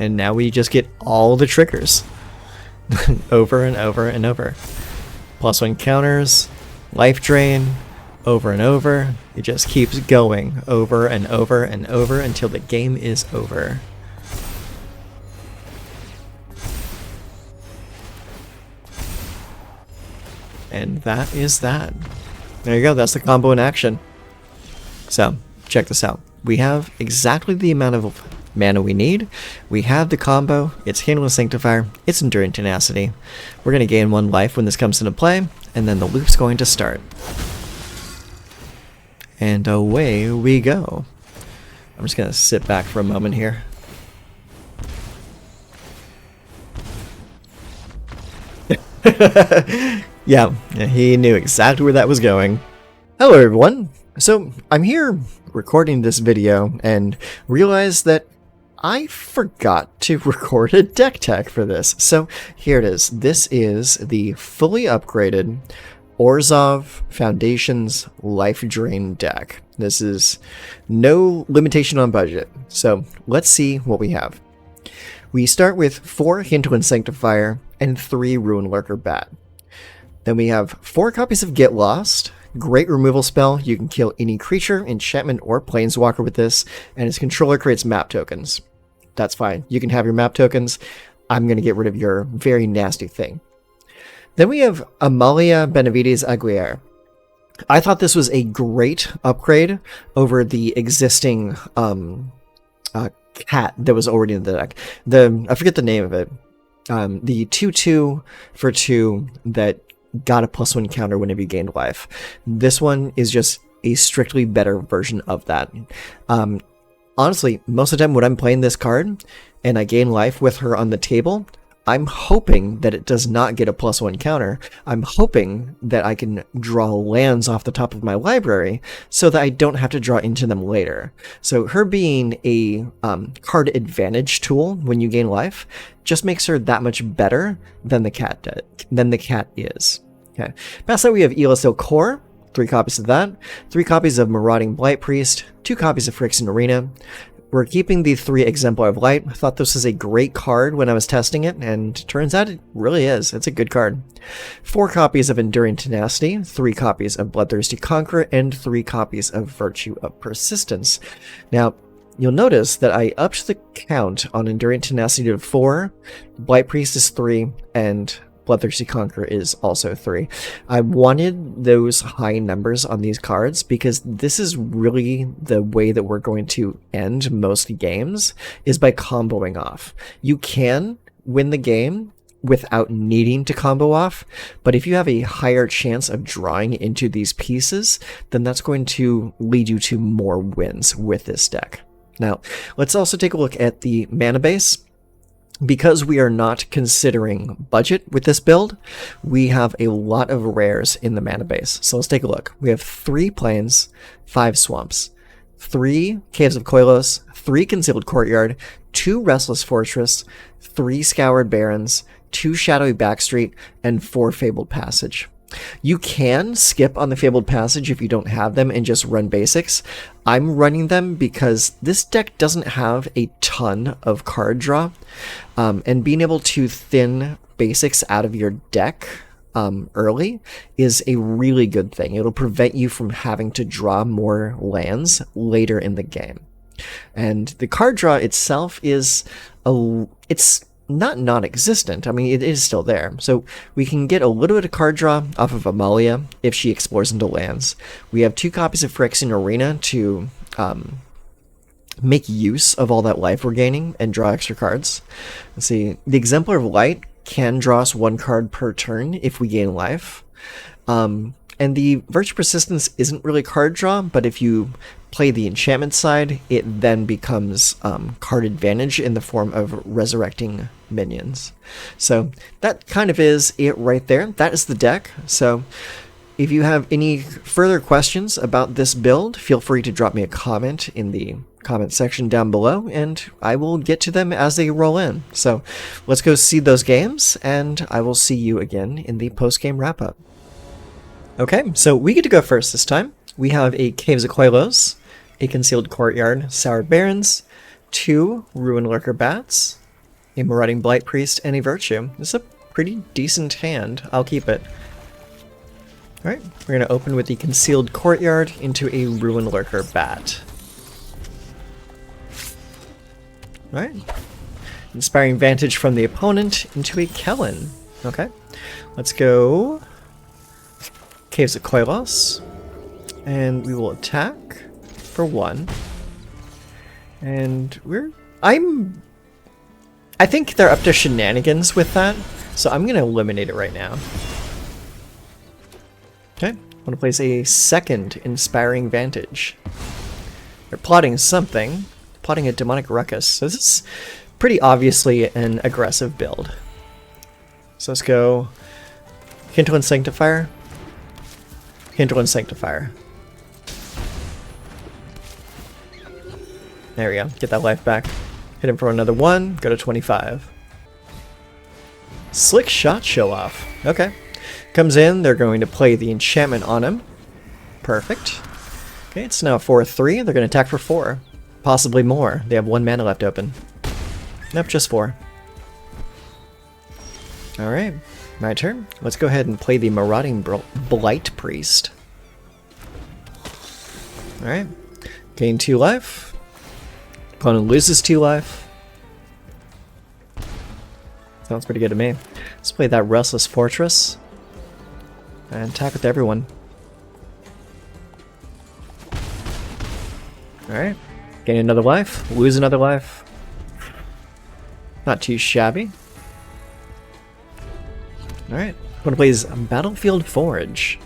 And now we just get all the triggers over and over and over. +1 counters, life drain, over and over. It just keeps going over and over and over until the game is over. And that is that. There you go, that's the combo in action. So, check this out. We have exactly the amount of mana we need. We have the combo, it's Handling Sanctifier, it's Enduring Tenacity. We're going to gain 1 life when this comes into play, and then the loop's going to start. And away we go. I'm just going to sit back for a moment here. Yeah, he knew exactly where that was going. Hello everyone! So, I'm here recording this video and realized that I forgot to record a deck tech for this. So, here it is. This is the fully upgraded Orzhov Foundation's Lifedrain deck. This is no limitation on budget. So, let's see what we have. We start with 4 Handling Sanctifier and 3 Ruin Lurker Bat. Then we have 4 copies of Get Lost. Great removal spell. You can kill any creature, enchantment, or planeswalker with this, and its controller creates map tokens. That's fine. You can have your map tokens. I'm going to get rid of your very nasty thing. Then we have Amalia Benavides Aguirre. I thought this was a great upgrade over the existing cat that was already in the deck. I forget the name of it. The 2/2 for 2 that got a +1 counter whenever you gained life. This one is just a strictly better version of that. Honestly, most of the time when I'm playing this card and I gain life with her on the table, I'm hoping that it does not get a +1 counter. I'm hoping that I can draw lands off the top of my library so that I don't have to draw into them later. So her being a card advantage tool when you gain life just makes her that much better than the cat is. Okay. Past that we have Elastil Core, 3 copies of that, 3 copies of Marauding Blight Priest, 2 copies of Phyrexian Arena. We're keeping the 3 Exemplar of Light. I thought this was a great card when I was testing it, and turns out it really is. It's a good card. 4 copies of Enduring Tenacity, 3 copies of Bloodthirsty Conqueror, and 3 copies of Virtue of Persistence. Now, you'll notice that I upped the count on Enduring Tenacity to 4, Blight Priest is 3, and Bloodthirsty Conqueror is also 3. I wanted those high numbers on these cards because this is really the way that we're going to end most games, is by comboing off. You can win the game without needing to combo off, but if you have a higher chance of drawing into these pieces, then that's going to lead you to more wins with this deck. Now, let's also take a look at the mana base. Because we are not considering budget with this build, we have a lot of rares in the mana base. So let's take a look. We have 3 plains, 5 swamps, 3 Caves of Koilos, 3 Concealed Courtyard, 2 Restless Fortress, 3 Scoured Barrens, 2 Shadowy Backstreet, and 4 Fabled Passage. You can skip on the Fabled Passage if you don't have them and just run basics. I'm running them because this deck doesn't have a ton of card draw, and being able to thin basics out of your deck early is a really good thing. It'll prevent you from having to draw more lands later in the game. And the card draw itself is it's not non-existent. I mean, it is still there. So we can get a little bit of card draw off of Amalia if she explores into lands. We have 2 copies of Phyrexian Arena to make use of all that life we're gaining and draw extra cards. Let's see. The Exemplar of Light can draw us 1 card per turn if we gain life. And the Virtue Persistence isn't really card draw, but if you play the enchantment side, it then becomes card advantage in the form of resurrecting minions. So that kind of is it right there. That is the deck. So if you have any further questions about this build, feel free to drop me a comment in the comment section down below, and I will get to them as they roll in. So let's go see those games, and I will see you again in the post-game wrap-up. Okay, so we get to go first this time. We have a Caves of Koilos, a Concealed Courtyard, Sour Barrens, 2 Ruin Lurker Bats, a Marauding Blight Priest, and a Virtue. This is a pretty decent hand. I'll keep it. Alright, we're going to open with the Concealed Courtyard into a Ruin Lurker Bat. Alright. Inspiring Vantage from the opponent into a Kellen. Okay. Let's go Caves of Koilos. And we will attack for 1. And I think they're up to shenanigans with that, so I'm going to eliminate it right now. Okay, I want to place a second Inspiring Vantage. They're plotting something. Plotting a Demonic Ruckus. So this is pretty obviously an aggressive build. So let's go Hinterland Sanctifier. Hinterland Sanctifier. There we go. Get that life back. Hit him for another 1. Go to 25. Slick Shot Show Off. Okay. Comes in. They're going to play the enchantment on him. Perfect. Okay, it's now 4-3. They're going to attack for 4. Possibly more. They have 1 mana left open. Nope, just 4. Alright. My turn. Let's go ahead and play the Marauding Blight Priest. Alright. Gain 2 life. Opponent loses 2 life. Sounds pretty good to me. Let's play that Restless Fortress. And attack with everyone. Alright. Gain another life. Lose another life. Not too shabby. Alright. Opponent plays Battlefield Forge.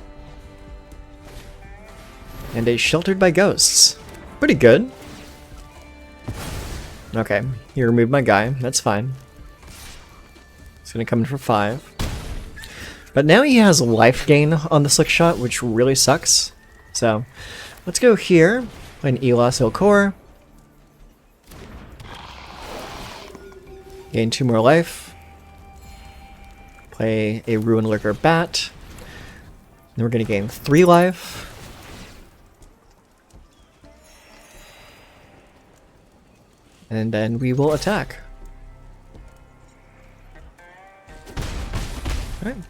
And a Sheltered by Ghosts. Pretty good. Okay, you removed my guy. That's fine. He's gonna come in for 5. But now he has life gain on the Slick Shot, which really sucks. So, let's go here. Play an Elos Ilkor. Gain 2 more life. Play a Ruin Lurker Bat. Then we're gonna gain 3 life. And then we will attack. Alright.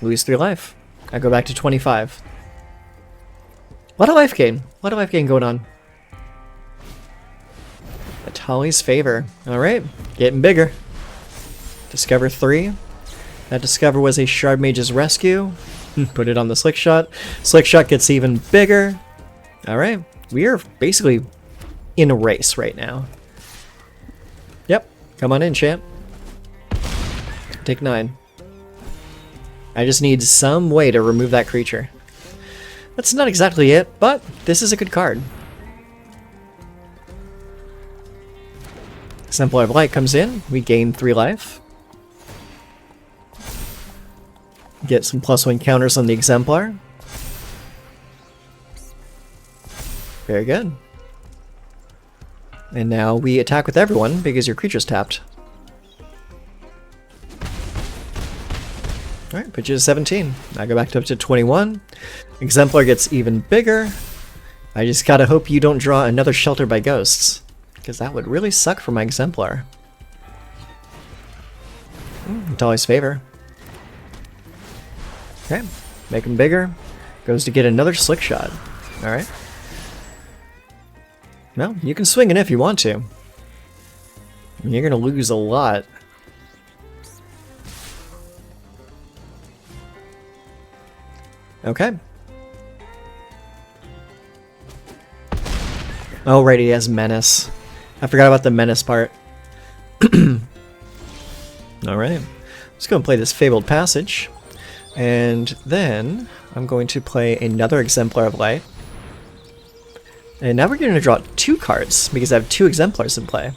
Lose 3 life. I go back to 25. A lot of life gain. A lot of life gain going on. Atali's Favor. Alright. Getting bigger. Discover 3. That Discover was a Shard Mage's Rescue. Put it on the Slick Shot. Slick Shot gets even bigger. Alright. We are basically in a race right now. Yep, come on in, champ. Take 9. I just need some way to remove that creature. That's not exactly it, but this is a good card. Exemplar of Light comes in. We gain 3 life. Get some +1 counters on the Exemplar. Very good. And now we attack with everyone because your creature's tapped. Alright, put you to 17. I go back up to 21. Exemplar gets even bigger. I just gotta hope you don't draw another Shelter by Ghosts, because that would really suck for my Exemplar. Atali's Favor. Okay, make him bigger. Goes to get another Slick Shot. Alright. Well, you can swing it if you want to. You're gonna lose a lot. Okay. Oh, right, he has Menace. I forgot about the Menace part. Alright. Let's go and play this Fabled Passage. And then I'm going to play another Exemplar of Light. And now we're going to draw 2 cards, because I have 2 Exemplars in play.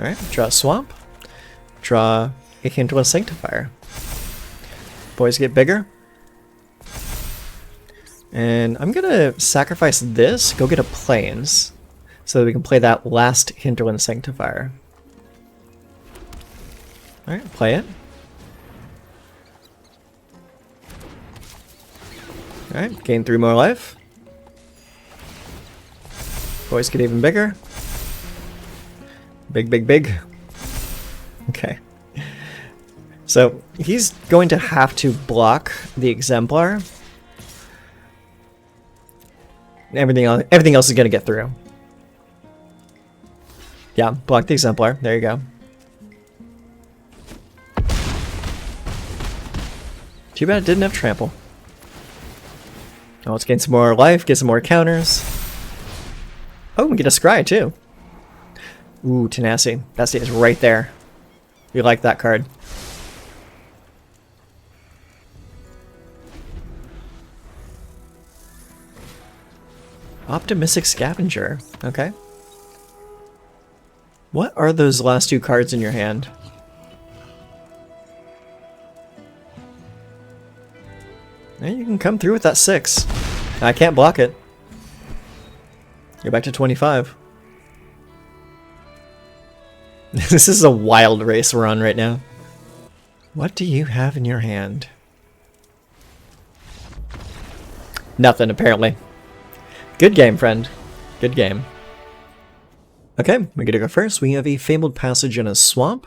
Alright, draw a Swamp. Draw a Hinterland Sanctifier. Boys get bigger. And I'm going to sacrifice this, go get a Plains, so that we can play that last Hinterland Sanctifier. Alright, play it. Alright, gain 3 more life. Boys get even bigger. Big, big, big. Okay. So he's going to have to block the exemplar. Everything else is going to get through. Yeah, block the exemplar. There you go. Too bad it didn't have trample. Oh, let's gain some more life, get some more counters. Oh, we get a scry too. Ooh, tenacity. That stays right there. We like that card. Optimistic Scavenger. Okay. What are those last two cards in your hand? And you can come through with that 6. I can't block it. You're back to 25. This is a wild race we're on right now. What do you have in your hand? Nothing, apparently. Good game, friend. Good game. Okay, we're gonna go first. We have a Fabled Passage in a Swamp,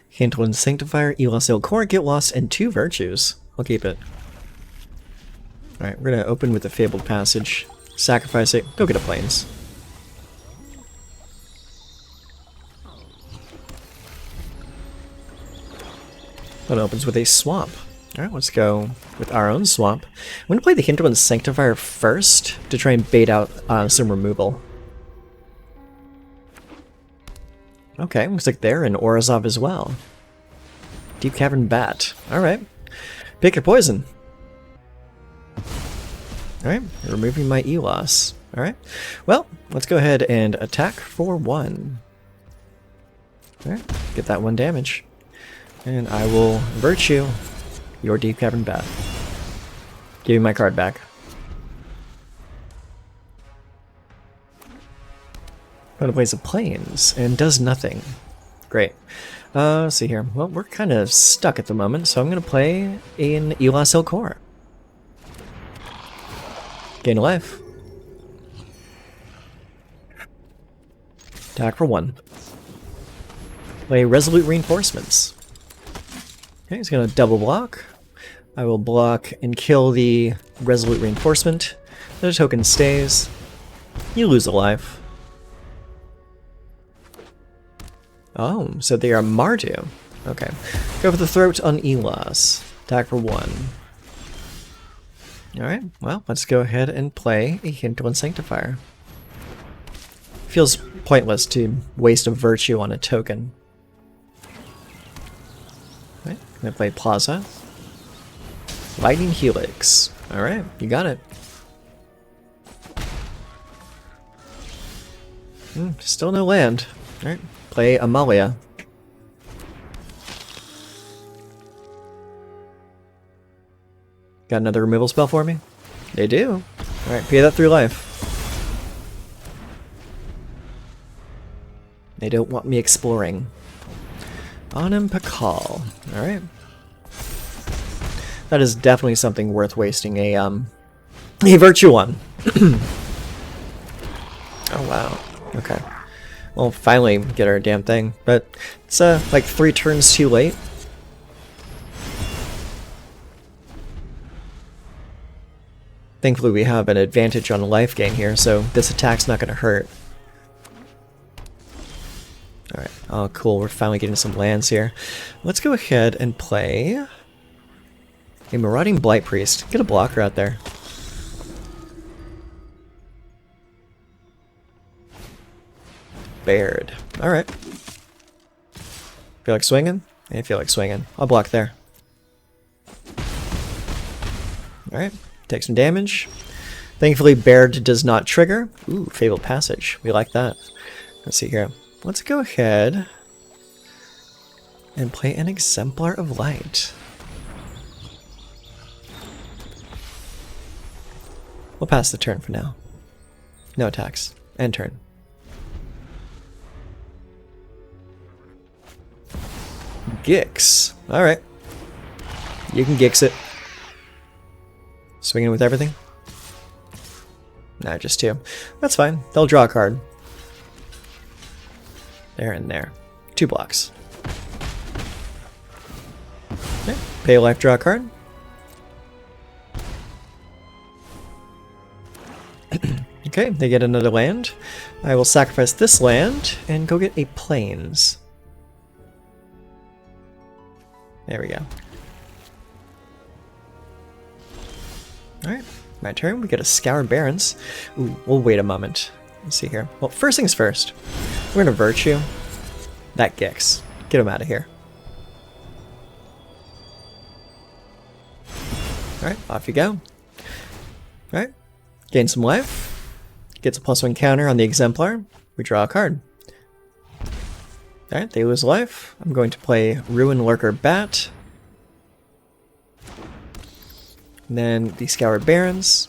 Hinterland Sanctifier, Elastil Core, Get Lost, and 2 Virtues. I'll keep it. Alright, we're gonna open with the Fabled Passage. Sacrifice it. Go get a Plains. That opens with a Swamp. Alright, let's go with our own Swamp. I'm going to play the Hinterland Sanctifier first to try and bait out some removal. Okay, looks like they're in Orzhov as well. Deep Cavern Bat. Alright. Pick your poison. Alright, removing my Elos. Alright. Well, let's go ahead and attack for 1. Alright, get that 1 damage. And I will Virtue your Deep Cavern Bat. Give me my card back. Gonna play some Plains and does nothing. Great. Let's see here. Well, we're kind of stuck at the moment, so I'm gonna play an Elastil Core. Gain a life. Attack for 1. Play Resolute Reinforcements. Okay, he's gonna double block. I will block and kill the Resolute Reinforcement. The token stays. You lose a life. Oh, so they are Mardu. Okay. Go for the throat on Elas. Attack for 1. Alright, well, let's go ahead and play a Hinterland Sanctifier. Feels pointless to waste a Virtue on a token. Alright, I'm gonna play Plaza. Lightning Helix. Alright, you got it. Still no land. Alright, play Amalia. Got another removal spell for me? They do. Alright, pay that 3 life. They don't want me exploring. Onim Pakal. Alright. That is definitely something worth wasting a Virtue on. Oh wow. Okay. We'll finally get our damn thing, but it's like 3 turns too late. Thankfully we have an advantage on life gain here, so this attack's not gonna hurt. Alright, oh cool, we're finally getting some lands here. Let's go ahead and play a Marauding Blight Priest. Get a blocker out there. Baird. Alright. Feel like swinging? I feel like swinging. I'll block there. Alright, take some damage. Thankfully Baird does not trigger. Ooh, Fabled Passage. We like that. Let's see here. Let's go ahead and play an Exemplar of Light. We'll pass the turn for now. No attacks. End turn. Gix. Alright. You can Gix it. Swinging with everything? Nah, just 2. That's fine. They'll draw a card. There and there. 2 blocks. Okay. Pay a life, draw a card. Okay, they get another land. I will sacrifice this land and go get a plains. There we go. Alright, my turn. We get a Scour Barrens. Ooh, we'll wait a moment. Let's see here. Well, first things first. We're gonna Virtue. That Gix. Get him out of here. Alright, off you go. Alright, gain some life. Gets a +1 counter on the Exemplar. We draw a card. Alright, they lose life. I'm going to play Ruin Lurker Bat. And then the Scour Barrens.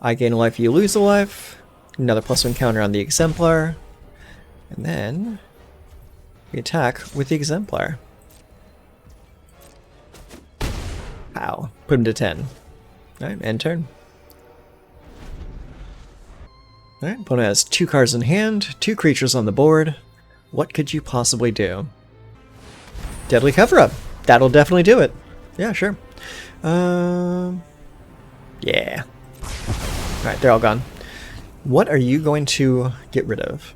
I gain a life, you lose a life. Another +1 counter on the Exemplar. And then we attack with the Exemplar. Pow. Put him to 10. Alright, end turn. Alright, opponent has 2 cards in hand, 2 creatures on the board. What could you possibly do? Deadly Cover-Up! That'll definitely do it. Yeah, sure. Yeah. Alright, they're all gone. What are you going to get rid of?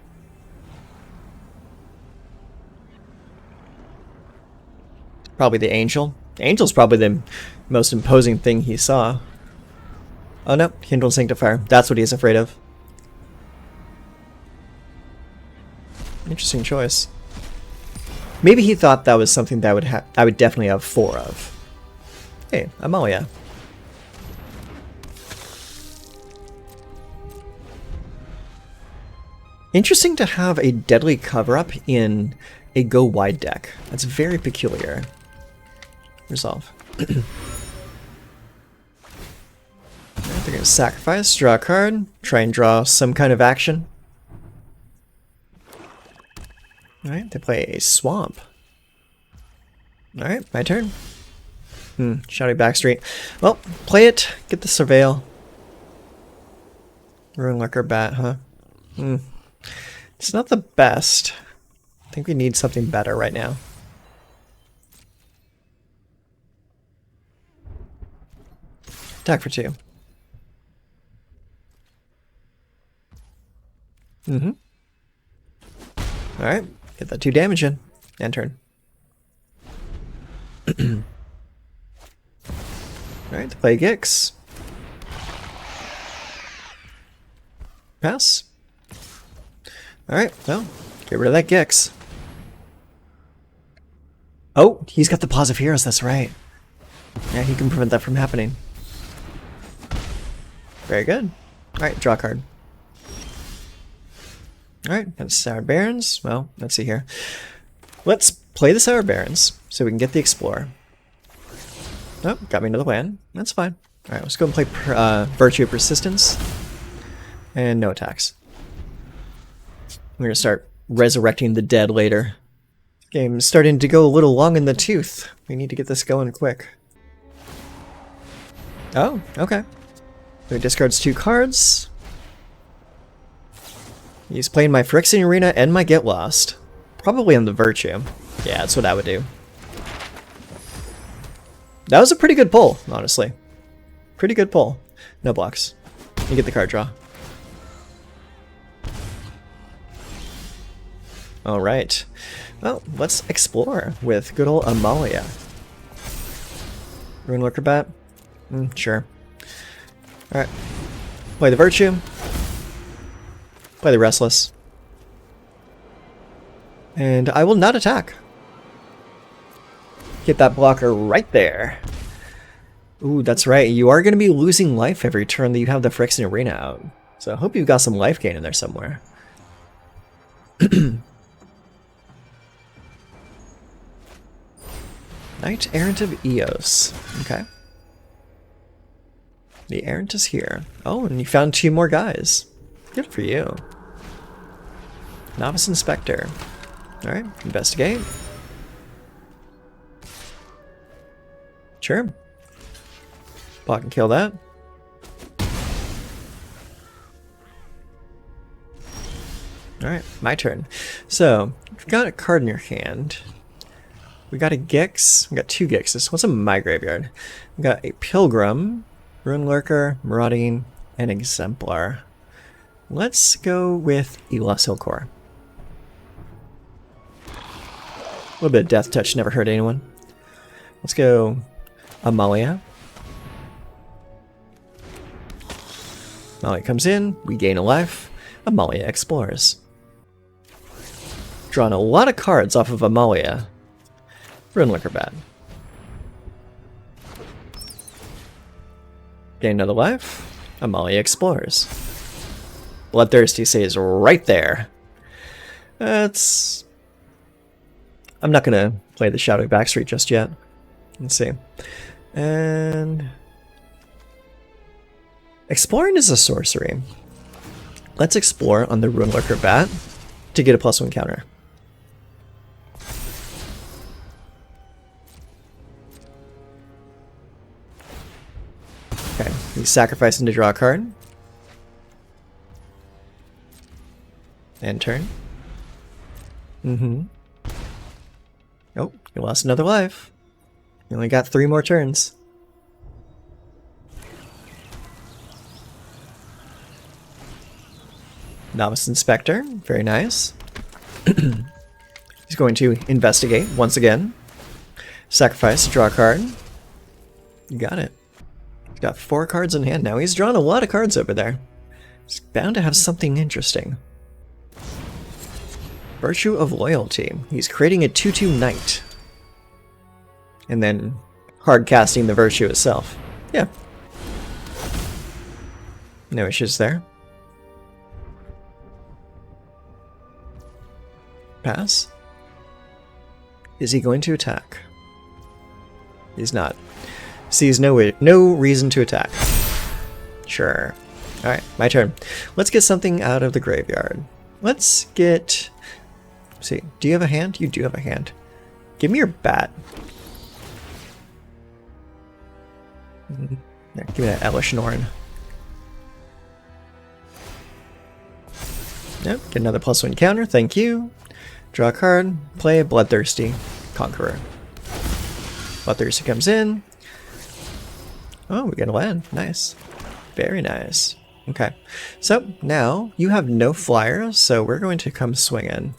Probably the Angel. The Angel's probably the most imposing thing he saw. Oh no, Kindle Sanctifier. That's what he's afraid of. Interesting choice. Maybe he thought that was something that I would definitely have 4 of. Hey, Amalia. Interesting to have a Deadly Cover-Up in a Go Wide deck. That's very peculiar. Resolve. They're going to sacrifice, draw a card, try and draw some kind of action. Alright, they play a Swamp. Alright, my turn. Shouty Backstreet. Well, play it, get the Surveil. Ruin Lurker Bat, huh? It's not the best. I think we need something better right now. Attack for 2. Alright, get that 2 damage in. End turn. Alright, to play Gix. Pass. Alright, well, get rid of that Gix. Oh, he's got the Pause of Heroes, that's right. Yeah, he can prevent that from happening. Very good. Alright, draw a card. Alright, got Sour Barrens. Well, let's see here. Let's play the Sour Barrens so we can get the Explorer. Oh, got me another land. That's fine. Alright, let's go and play Virtue of Persistence. And no attacks. We're going to start resurrecting the dead later. Game's starting to go a little long in the tooth. We need to get this going quick. Oh, okay. So he discards 2 cards. He's playing my Phyrexian Arena and my Get Lost. Probably on the Virtue. Yeah, that's what I would do. That was a pretty good pull, honestly. Pretty good pull. No blocks. You get the card draw. Alright. Well, let's explore with good old Amalia. Ruin Lurker Bat? Sure. Alright. Play the Virtue. Play the Restless. And I will not attack. Get that blocker right there. Ooh, that's right. You are going to be losing life every turn that you have the Phyrexian Arena out. So I hope you've got some life gain in there somewhere. Knight Errant of Eos. Okay. The Errant is here. Oh, and you found 2 more guys. Good for you. Novice Inspector. Alright, investigate. Sure. Block and kill that. Alright, my turn. So, you've got a card in your hand. We got a Gix. We got 2 Gixes. What's in my graveyard? We got a Pilgrim, Rune Lurker, Marauding, and Exemplar. Let's go with Elos Hillcore. A little bit of Death Touch never hurt anyone. Let's go Amalia. Amalia comes in, we gain a life. Amalia explores. Drawn a lot of cards off of Amalia. Rune Lurker bad. Gain another life. Amalia explores. Bloodthirsty stays right there. That's... I'm not gonna play the Shadowy Backstreet just yet. Let's see. And... Exploring is a sorcery. Let's explore on the Rune Lurker bat to get a +1 counter. Okay, he's sacrificing to draw a card. End turn. Oh, you lost another life. You only got 3 more turns. Novice Inspector, very nice. He's going to investigate once again. Sacrifice, draw a card. You got it. He's got 4 cards in hand now. He's drawn a lot of cards over there. He's bound to have something interesting. Virtue of Loyalty. He's creating a 2/2 knight. And then hard casting the virtue itself. Yeah. No issues there. Pass. Is he going to attack? He's not. Sees no reason to attack. Sure. Alright, my turn. Let's get something out of the graveyard. Let's get... Let's see, do you have a hand? You do have a hand. Give me your bat. There, give me that Elish Norn. Yep, get another +1 counter, thank you. Draw a card, play Bloodthirsty Conqueror. Bloodthirsty comes in. Oh, we get a land. Nice. Very nice. Okay, so now you have no flyer, so we're going to come swing in.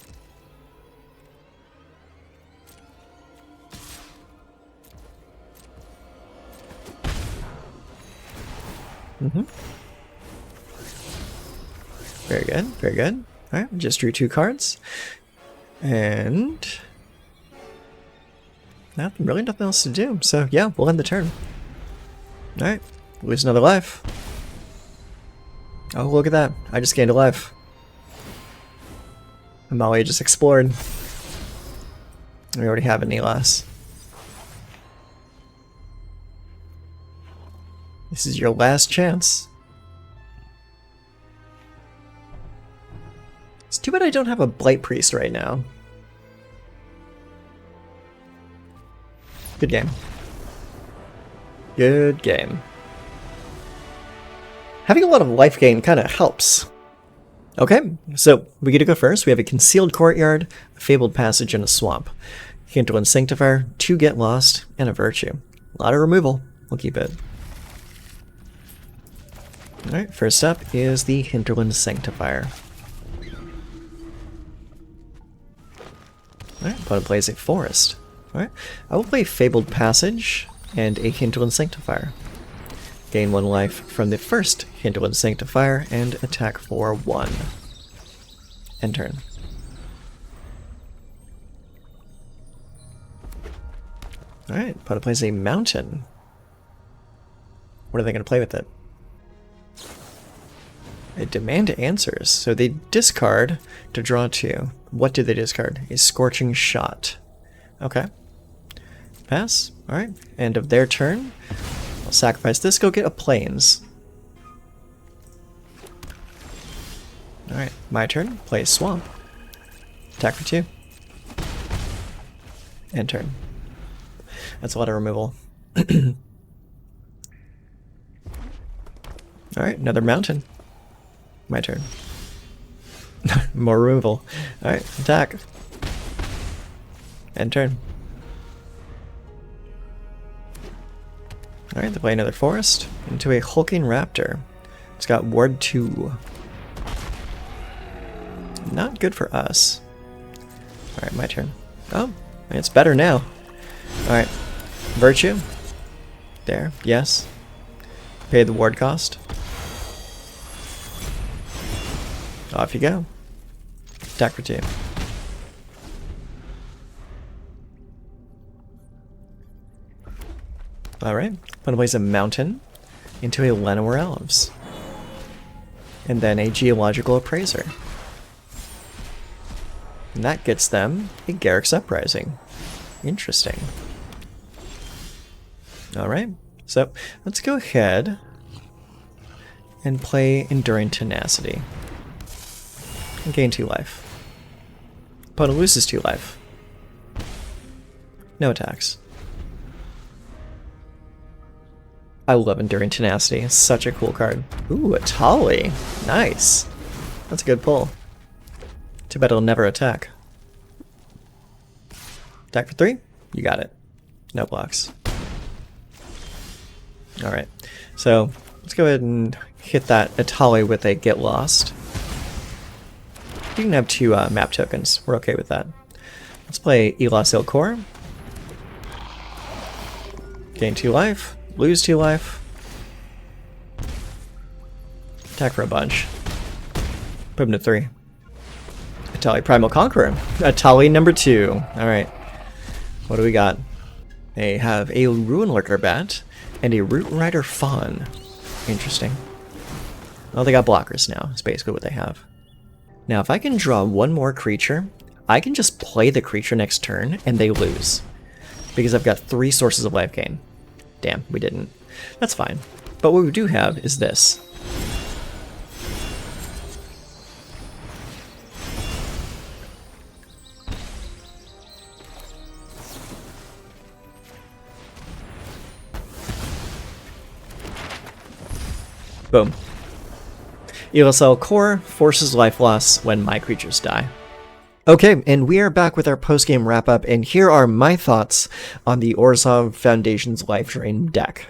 Very good, very good. Alright, just drew 2 cards. And... really nothing else to do. So yeah, we'll end the turn. Alright, lose another life. Oh, look at that. I just gained a life. Amalia just explored. We already have an Elas. This is your last chance. It's too bad I don't have a Blight Priest right now. Good game. Good game. Having a lot of life gain kind of helps. Okay, so we get to go first. We have a Concealed Courtyard, a Fabled Passage, and a Swamp. Hinterland Sanctifier, 2 Get Lost, and a Virtue. A lot of removal. We'll keep it. Alright, first up is the Hinterland Sanctifier. Alright, opponent plays a Forest. Alright, I will play Fabled Passage and a Hinterland Sanctifier. Gain 1 life from the first Hinterland Sanctifier and attack for 1. End turn. Alright, opponent plays a Mountain. What are they going to play with it? They demand answers, so they discard to draw 2. What did they discard? A Scorching Shot. Okay. Pass. Alright, end of their turn. I'll sacrifice this, go get a Plains. Alright, my turn. Play Swamp. Attack for 2. End turn. That's a lot of removal. Alright, another Mountain. My turn. More removal. Alright, attack. End turn. Alright, they play another forest into a hulking raptor. It's got ward 2. Not good for us. Alright, my turn. Oh, it's better now. Alright. Virtue. There, yes. Pay the ward cost. Off you go. Attack for 2. Alright. I'm gonna place a mountain into a Llanowar Elves. And then a Geological Appraiser. And that gets them a Garrick's Uprising. Interesting. Alright, so let's go ahead and play Enduring Tenacity. And gain 2 life. Opponent loses 2 life. No attacks. I love Enduring Tenacity. It's such a cool card. Ooh, a Tali. Nice. That's a good pull. Too bad it'll never attack. Attack for 3? You got it. No blocks. Alright, so let's go ahead and hit that Atali with a Get Lost. You can have 2 map tokens. We're okay with that. Let's play Elas Ilkor. Gain 2 life. Lose 2 life. Attack for a bunch. Put him to 3. Atali Primal Conqueror. Atali number 2. Alright. What do we got? They have a Ruin Lurker Bat and a Root Rider Fawn. Interesting. Well, they got blockers now. That's basically what they have. Now, if I can draw 1 more creature, I can just play the creature next turn and they lose. Because I've got 3 sources of life gain. Damn, we didn't. That's fine. But what we do have is this. Boom. ELSL Core forces life loss when my creatures die. Okay, and we are back with our post-game wrap-up, and here are my thoughts on the Orzhov Foundation's Lifedrain deck.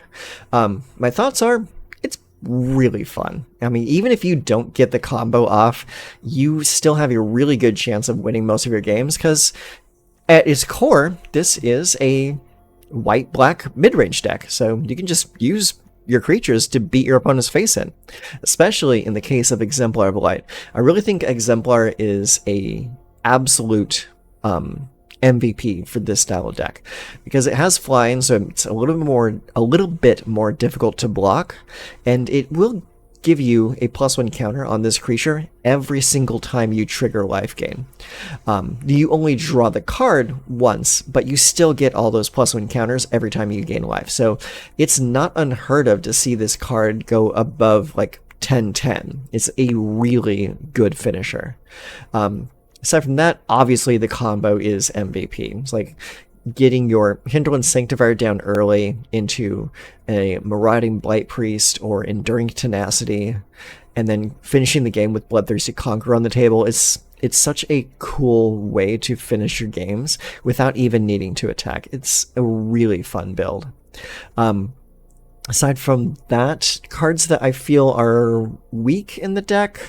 My thoughts are, it's really fun. I mean, even if you don't get the combo off, you still have a really good chance of winning most of your games, because at its core, this is a white-black mid-range deck, so you can just use your creatures to beat your opponent's face in, especially in the case of Exemplar of Light. I really think Exemplar is a absolute MVP for this style of deck because it has flying, so it's a little bit more difficult to block, and it will give you a +1 counter on this creature every single time you trigger life gain. You only draw the card once, but you still get all those +1 counters every time you gain life. So it's not unheard of to see this card go above like 10-10. It's a really good finisher. Aside from that, obviously the combo is MVP. It's like getting your Hinterland Sanctifier down early into a Marauding Blight Priest or Enduring Tenacity, and then finishing the game with Bloodthirsty Conqueror on the table. It's such a cool way to finish your games without even needing to attack. It's a really fun build. Aside from that, cards that I feel are weak in the deck,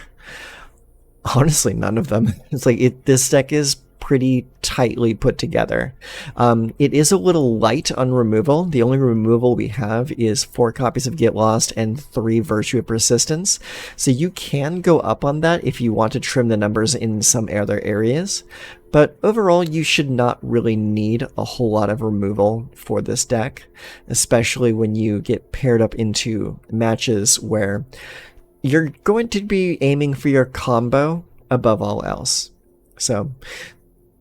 honestly, none of them. It's like this deck is pretty tightly put together. It is a little light on removal. The only removal we have is 4 copies of Get Lost and 3 Virtue of Persistence. So you can go up on that if you want to trim the numbers in some other areas. But overall, you should not really need a whole lot of removal for this deck, especially when you get paired up into matches where you're going to be aiming for your combo above all else. So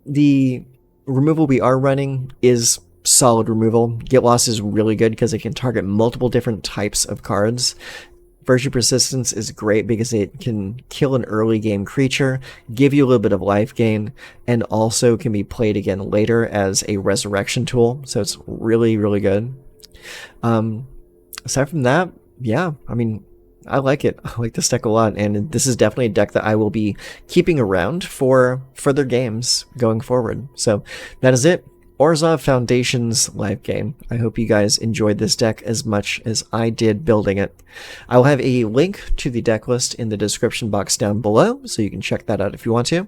the removal we are running is solid removal. Get Lost is really good because it can target multiple different types of cards. Virtue Persistence is great because it can kill an early game creature, give you a little bit of life gain, and also can be played again later as a resurrection tool. So it's really, really good. Aside from that, yeah, I mean, I like it. I like this deck a lot, and this is definitely a deck that I will be keeping around for further games going forward. So that is it. Orzhov Foundation's Lifegain. I hope you guys enjoyed this deck as much as I did building it. I will have a link to the deck list in the description box down below, so you can check that out if you want to.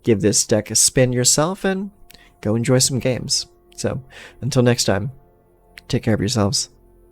Give this deck a spin yourself and go enjoy some games. So until next time, take care of yourselves.